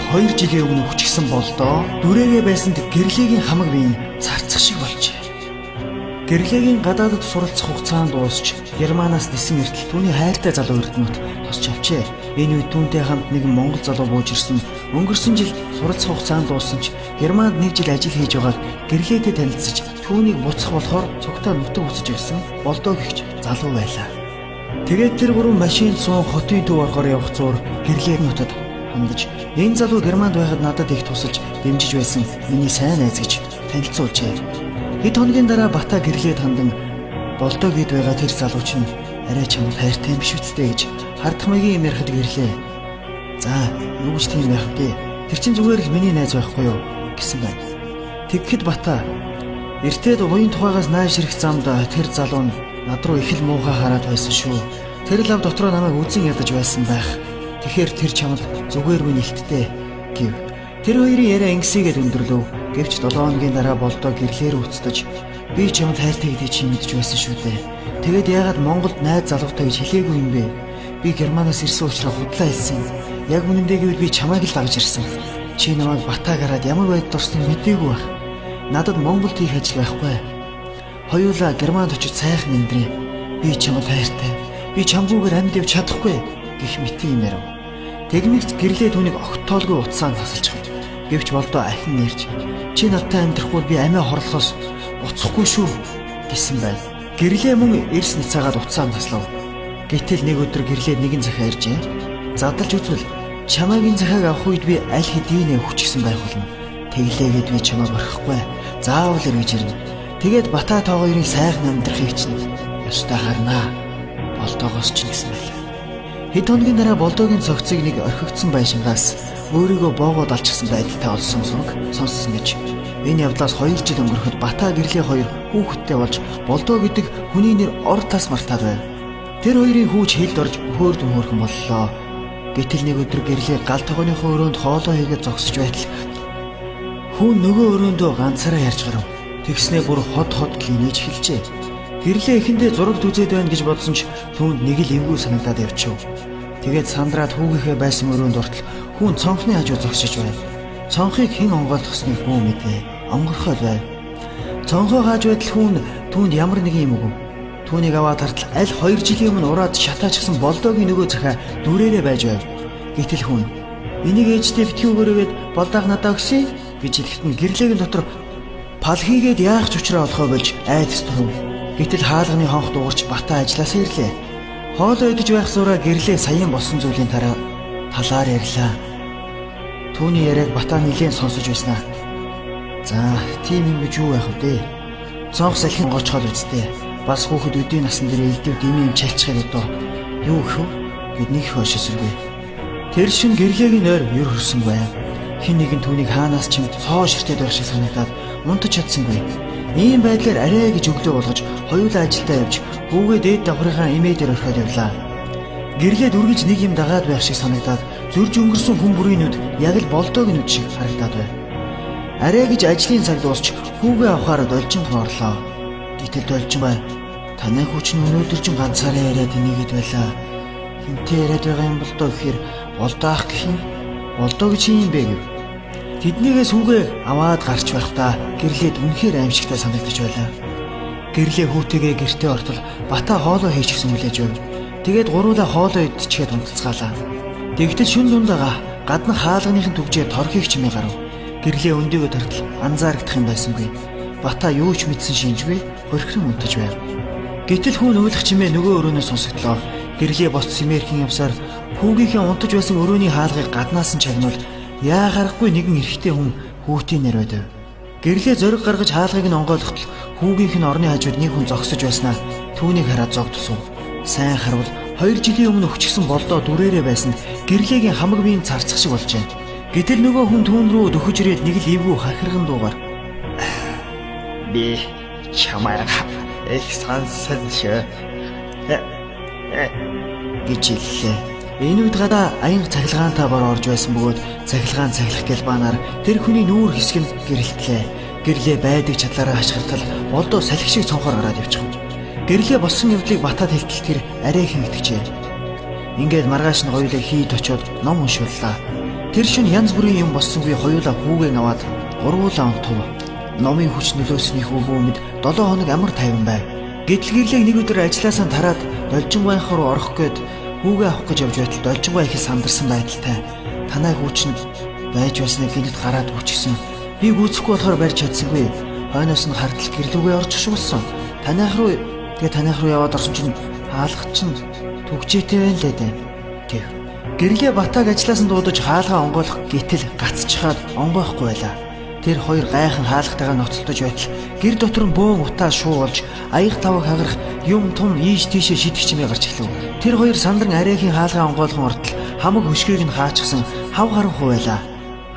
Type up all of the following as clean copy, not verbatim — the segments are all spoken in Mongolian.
2 жилийн өмнө хүчгсэн болдоо дүрээрээ байсан гэрлэгийн хамаг биеийн царцах шиг болжээ. Гэрлэгийн гадаадд суралцах хугацаанд дуусч Германаас нисэн эртэл түүний хайртай залуу эрдэнэт тосч авчээ. Энэ үед түүнтэй хамт нэгэн монгол залуу бууж ирсэн. Өнгөрсөн жил суралцах хугацаанд дууссан ч Германд 1 жил ажил хийж байгаад гэрлээтэй танилцж түүнийг буцах болохоор цогтой нутаг үсэж ирсэн болдоо гихч залуу байлаа. Тэгээд тэр гурван машинд суун хотын төв орохоор явах зуур гэрлээ нутад хандаж энэ залуу Германд байхад надад их тусалж дэмжиж байсан миний сайн найз гэж танилцуулжээ. Хэд хоногийн дараа Бата гэрлээд хандан болдоо гээд байгаа тэр залуу чинь арай чамд хайртай юм биш үсттэй гэж хардах маягийн юм ярихад гэрлээ. За юу гэж тийм байх вэ? Тэр чинь зүгээр л миний найз байхгүй юу гэсэн байна. Тэгэхэд Бата эртээд уян тухайгаас наашрах замд тэр залуу нь над руу их л муухай хараад байсан шүү. Тэр лав дотроо намайг үзэн ядаж байсан байх. Тэгэхээр тэр чамд зүгээр минь илттэй гэв. Тэр хоёрын яриа ингэсийгээд өндөрлөв. Гэвч 7 хоногийн дараа болдоо гэрлээр үцтэж би чамд хайртай гэдгийг чи мэдж байсан шүү дээ. Тэгээд яагаад Монголд найз залуутай гэж хэлээгүй юм бэ? Би Германаас ирсэн учраас худлаа хэлсэн. Яг үнэндээ гэвэл би чамайг л дагж ирсэн. Чи намайг Батаг хараад ямар байдалд орсныг мэдээгүй байх. Надад Монголд хийх ажил байхгүй. Хоёулаа Германд очиж сайхан амьдрээ. Би чамд хайртай. Би чамгүйгээр амьд явж чадахгүй гэх мэт юм ярив. Тэгмэгц гэрлээ түүнийг огтоолгүй утсаанд тасалж байгаа. Гэвч болдоо ахин нэрж чи надтай амьдрахгүй би амиа хорлохоос буцахгүй шүү гэсэн байна. Гэрлээ мөн эрс ницаагаад утсаанд таслав. Гэтэл нэг өдөр гэрлээ нэгэн захиа иржээ. Задлж үзвэл чамайгийн захиаг авах үед би аль хэдийнэ хүчгсэн байх болно. Тэглээгээд би чамайг орхихгүй. Заавал эргэж ирнэ. Тэгээд Бата та хоёрын сайхан амьдрахыг чинь ёстой харнаа. Болдоогоос ч гэсэн байлаа. Хэд хоногийн дараа болдоогийн цогцыг нэг орхигдсон байшингаас өөрийгөө боогоод алчсан байдалтай олсон сонссон гэж. Энэ явдлаас 2 жил өнгөрөхөд Бата гэрлээ хоёр хүүхэдтэй болж болдоо гэдэг хүний нэр ор тас мартаад байв. Тэр хоёрын хүүч хэлд орж хөөрдөн хөөрхөн боллоо. Гэтэл нэг өдөр гэрлээ гал тогооныхоо өрөөнд хоолоо хийгээд зогсож байтал хүн нөгөө өрөөндөө ганцаараа ярьж гарав. Тэгснээ бүр хот гинэж хэлжээ. Гэрлээ эхэндээ зураг үзээд байна гэж бодсон ч түүнд нэг л эвгүй санагдаад явчихв. Тэгээд сандраад хүүгийнхээ байсан өрөөнд ортол хүн цонхны хажуу зогсож байв. Цонхыг хэн онгойлгосныг бүү мэдээ. Онгорхоод байв. Цонхоо хааж байтал хүн түүнд ямар нэгэн юм өгөв. Түүнийг аваад хартал аль 2 жилийн өмнө ураад шатаачсан болдоогийн нөгөө захиа дүрээрээ байж байв. Гэтэл хүн энийг ээжтэй битгий өгөөрөөгээд болдааг надад өгсөй гэж хэлэхэд нь гэрлээгийн дотор пал хийгээд яах ч учраа олохоо болж айдас турв. Гэтэл хаалганы хонх дуурч Бата ажилласаа ирлээ. Хоолоо идэж байх зураа гэрлээ саяхан болсон зүйлийн талаар ярьлаа. Түүний яриаг Бата нэлээд сонсож байснаа. За, тийм юм гэж юу байх вэ? Цонх салхин гочхол үсттэй. Бас хүүхэд өдийн насан дээр элдв дими юм чалчхад одоо юу гэх вэ? Гэд нэг хойшосоргүй. Тэр шин гэрлээгийн ойр юр хөрсөн байв. Хин нэгэн түүнийг хаанаас ч юм цоо ширтээд байх шиг санагдаад унтаж чадсангүй. Ийм байдлаар арай гэж өглөө болгож хоёулаа ажилдаа явж хүүгээ дээд давхрынхаа эмээ дээр орхиод явлаа. Гэрлээд үргэлж нэг юм дагаад байх шиг санагдаад зөрж өнгөрсөн хүн бүрийн нүд яг л болдоогийн нүд шиг харагдаад байв. Арай гэж ажлын цаг дуусч хүүгээ авахаар должин орлоо. Гэтэл должин бай. Танай хүүч нь өнөөдөр ч ганцаараа яриад энийгэд байлаа. Хинтээ яриад байгаа юм бол доо гэхээр болдоох гэх юм. Болдоо гэж юм бэ гэв. Тэднийгээс хүүгээ аваад гарч байхдаа гэрлээд үнэхээр аимшигтай санагдаж байлаа. Гэрлээ хүүтэйгээ гэртээ ортол Бата хоолоо хийчихсэн хүлээж байв. Тэгээд гуруула хоолоо идчихээд унтцгаалаа. Тэгтэл шүн дундаа гаднах хаалганыхын түгжээ торхийг чимээ гарав. Гэрлээ өндөгөө тартал анзаарагдах юм байсангүй. Бата юу ч мэдсэн шинжгүй хөрхрөн унтаж байв. Гэтэл хүн уйлах чимээ нөгөө өрөөнөөс сонсогдлоо. Гэрлээ босч симээрхэн явсаар хүүгийнхээ унтаж байсан өрөөний хаалгыг гаднаас нь чагнуул яа гарахгүй нэгэн эрэгтэй хүн хүүтийн нэр байв. Гэрлээ зориг гаргаж хаалгыг нь онгойлгоход хүүгийнх нь орны хажууд нэг хүн зогсож байснаа түүнийг хараад зогдсов. Сайн харвал 2 жилийн өмнө өчгсөн болдоо дүрээрээ байсан гэрлээгийн хамаг биеийн царцах шиг болжээ. Гэтэл нөгөө хүн түүн рүү дөхөж ирээд нэг л эвгүй хахирган дуугаар би чамайг их сансан шүү гэж хэллээ. Энэ үед гадаа аянга цахилгаантай бор орж байсан бөгөөд цахилгаан цахилах гэлбаанаар тэр хүний нүүр хэсэг нь гэрэлтлээ. Гэрлээ байдаг чадлаараа хашгиртал болдоо салхи шиг цонхоор гараад явчих. Гэрлээ болсон явдлыг Батад хэлтэл тэр арай их итгэжээ. Ингээд маргааш нь хоёулаа хийд очиод ном уншууллаа. Тэр шөнө янз бүрийн юм боссонгүй хоёулаа хүүгээ аваад гурвуулаа онтов. Номын хүч нөлөөснийхөө бүүмэд 7 хоног амар тайван байв. Гэтэл гэрлэг нэг өдөр ажилласаа тараад Должингойнх руу орох гээд хүүгээ авах гэж явж байтал Должингой их сандарсан байдалтай. Танай хүүчэнд байж байснаа гинэд гараад хүчгсэн. Би гүйцэхгүй болохоор барьж чадсангүй. Хойноос нь хардл гэрлүүгээ орж шугуулсан. Танайх руу яваад орсон чинь хаалгач чинь түгжээтэй байна лээ дээ. Тэг. Гэрлээ батаг ажилласан дуудаж хаалгаа онгойлох гэтэл гацчихаад онгойхгүй байлаа. Тэр хоёр гайхан хаалгатайгаа ноцолдож байтал гэр дотор нь бөөн утаа шуу болж аяг таваг хагарах юм том ийш тийшээ шидэх чимээ гарч эхлэв. Тэр хоёр сандран арайхийн хаалгаа онгойлгон ортол хамаг хөшгийг нь хаачихсан хав харанхуй байлаа.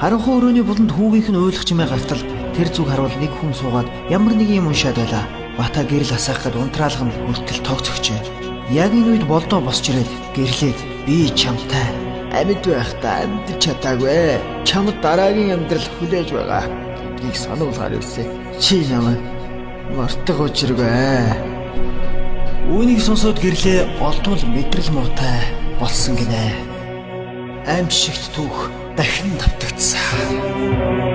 Харанхуй өрөөний буланд хүүгийнх нь уйлах чимээ гартал тэр зүг харуул нэг хүн суугаад ямар нэг юм уншаад байлаа. Бата гэрэл асаах гээд унтраалган хүртэл тогцогчээ. Яг энэ үед болдоо босч ирээд гэрлээд би чамтай амьд байхдаа амьд чадаагүй. Чамд дараагийн амьдрал хүлээж байгаа. Энийг сануулгаар ирсэн. Чи ямар мартах учиргүй. Үүнийг сонсоод гэрлээ олдвол мэдрэл муутай болсон гинэ. Аимшигт түүх дахин давтагдсан.